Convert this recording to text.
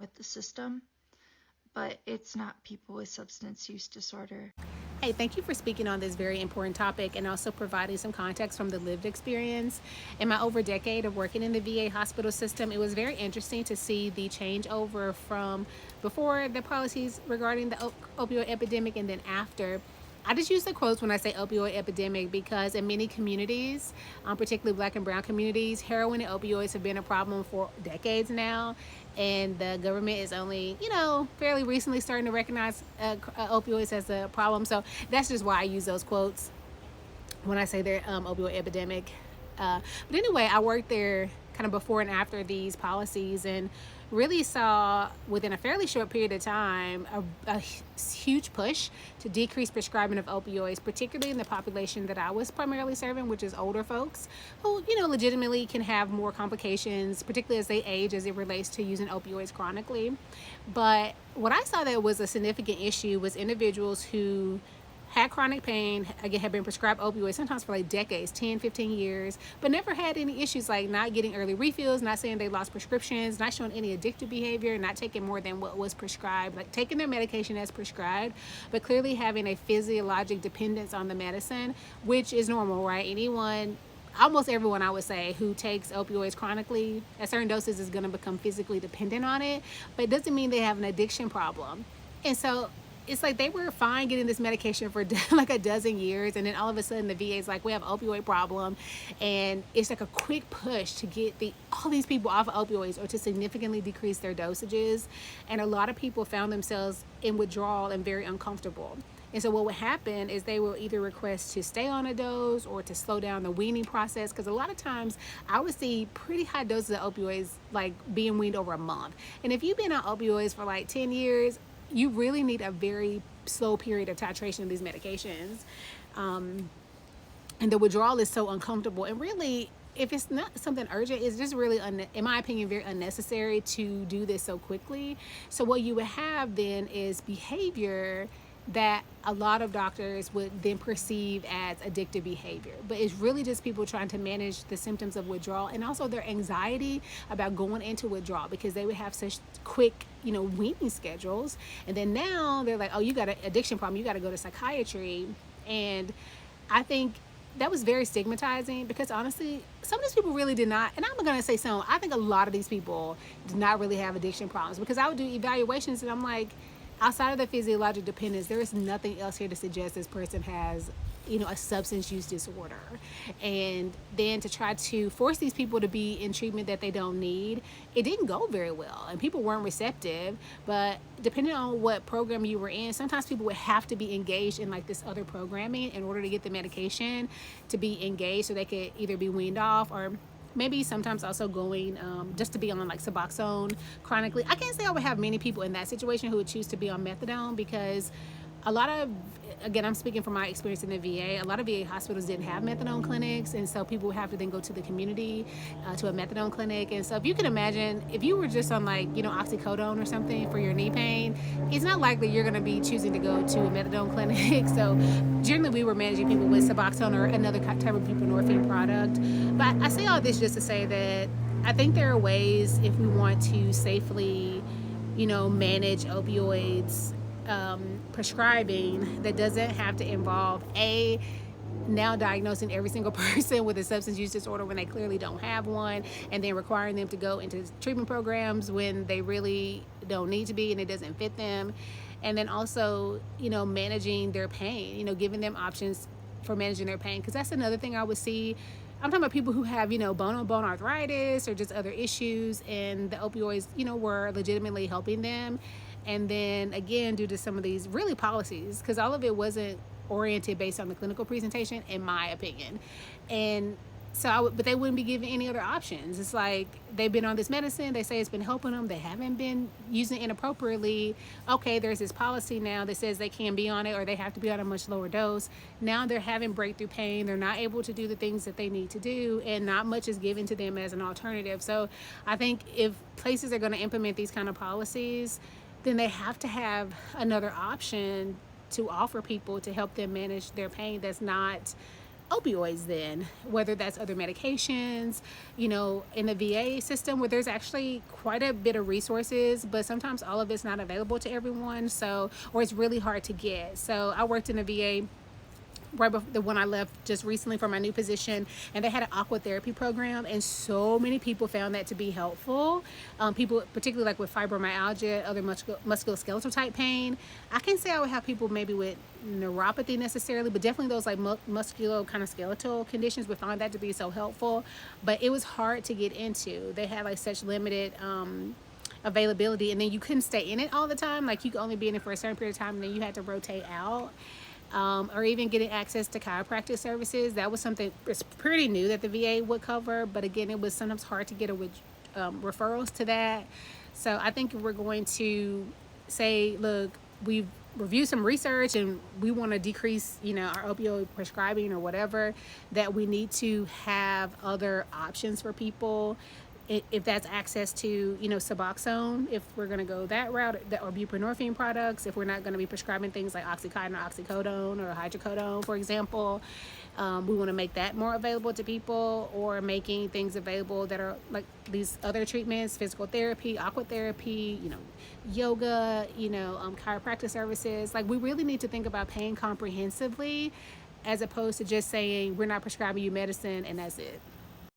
with the system, but it's not people with substance use disorder. Hey, thank you for speaking on this very important topic and also providing some context from the lived experience. In my over decade of working in the VA hospital system, it was very interesting to see the changeover from before the policies regarding the opioid epidemic and then after. I just use the quotes when I say opioid epidemic because in many communities, particularly black and brown communities, heroin and opioids have been a problem for decades now. And the government is only, fairly recently starting to recognize opioids as a problem. So that's just why I use those quotes when I say they're opioid epidemic. But anyway, I worked there kind of before and after these policies and really saw within a fairly short period of time a huge push to decrease prescribing of opioids, particularly in the population that I was primarily serving, which is older folks who, legitimately can have more complications, particularly as they age as it relates to using opioids chronically. But what I saw that was a significant issue was individuals who had chronic pain, again, had been prescribed opioids sometimes for like decades, 10, 15 years, but never had any issues like not getting early refills, not saying they lost prescriptions, not showing any addictive behavior, not taking more than what was prescribed, like taking their medication as prescribed, but clearly having a physiologic dependence on the medicine, which is normal, right? Anyone, almost everyone I would say who takes opioids chronically at certain doses is going to become physically dependent on it, but it doesn't mean they have an addiction problem. And so it's like they were fine getting this medication for like a dozen years, and then all of a sudden the VA is like, we have an opioid problem, and it's like a quick push to get all these people off of opioids or to significantly decrease their dosages. And a lot of people found themselves in withdrawal and very uncomfortable. And so what would happen is they will either request to stay on a dose or to slow down the weaning process. Because a lot of times I would see pretty high doses of opioids like being weaned over a month. And if you've been on opioids for like 10 years, you really need a very slow period of titration of these medications. And the withdrawal is so uncomfortable. And really, if it's not something urgent, it's just really, in my opinion, very unnecessary to do this so quickly. So what you would have then is behavior that a lot of doctors would then perceive as addictive behavior. But it's really just people trying to manage the symptoms of withdrawal and also their anxiety about going into withdrawal because they would have such quick, weaning schedules. And then now they're like, oh, you got an addiction problem, you got to go to psychiatry. And I think that was very stigmatizing because honestly, some of these people really did not, and I'm going to say some, I think a lot of these people did not really have addiction problems because I would do evaluations and I'm like, outside of the physiologic dependence, there is nothing else here to suggest this person has, a substance use disorder. And then to try to force these people to be in treatment that they don't need, it didn't go very well. And people weren't receptive. But depending on what program you were in, sometimes people would have to be engaged in like this other programming in order to get the medication to be engaged so they could either be weaned off or maybe sometimes also going just to be on like Suboxone chronically. I can't say I would have many people in that situation who would choose to be on methadone because a lot of, again, I'm speaking from my experience in the VA, a lot of VA hospitals didn't have methadone clinics, and so people would have to then go to the community to a methadone clinic. And so if you can imagine, if you were just on like, oxycodone or something for your knee pain, it's not likely you're going to be choosing to go to a methadone clinic. So generally we were managing people with Suboxone or another type of buprenorphine product. But I say all this just to say that I think there are ways if we want to safely, manage opioids prescribing that doesn't have to involve now diagnosing every single person with a substance use disorder when they clearly don't have one, and then requiring them to go into treatment programs when they really don't need to be and it doesn't fit them. And then also, managing their pain, giving them options for managing their pain. Because that's another thing I would see. I'm talking about people who have, bone-on-bone arthritis or just other issues, and the opioids, were legitimately helping them. And then again, due to some of these really policies, because all of it wasn't oriented based on the clinical presentation, in my opinion. And so, but they wouldn't be given any other options. It's like they've been on this medicine. They say it's been helping them. They haven't been using it inappropriately. Okay, there's this policy now that says they can be on it or they have to be on a much lower dose. Now they're having breakthrough pain. They're not able to do the things that they need to do, and not much is given to them as an alternative. So I think if places are going to implement these kind of policies, then they have to have another option to offer people to help them manage their pain that's not opioids then, whether that's other medications, you know, in the VA system where there's actually quite a bit of resources, but sometimes all of it's not available to everyone. So, or it's really hard to get. So I worked in the VA right before the one I left just recently for my new position, and they had an aqua therapy program, and so many people found that to be helpful. People, particularly like with fibromyalgia, other musculoskeletal type pain. I can't say I would have people maybe with neuropathy necessarily, but definitely those like musculo kind of skeletal conditions would find that to be so helpful. But it was hard to get into. They had like such limited availability, and then you couldn't stay in it all the time. Like you could only be in it for a certain period of time, and then you had to rotate out. Or even getting access to chiropractic services. That was something it's pretty new that the VA would cover, but again, it was sometimes hard to get referrals to that. So I think we're going to say, look, we've reviewed some research and we want to decrease, you know, our opioid prescribing or whatever, that we need to have other options for people. If that's access to, you know, Suboxone, if we're going to go that route, or buprenorphine products, if we're not going to be prescribing things like Oxycontin or oxycodone or hydrocodone, for example, we want to make that more available to people, or making things available that are like these other treatments, physical therapy, aqua therapy, you know, yoga, you know, chiropractic services. Like we really need to think about pain comprehensively, as opposed to just saying we're not prescribing you medicine and that's it.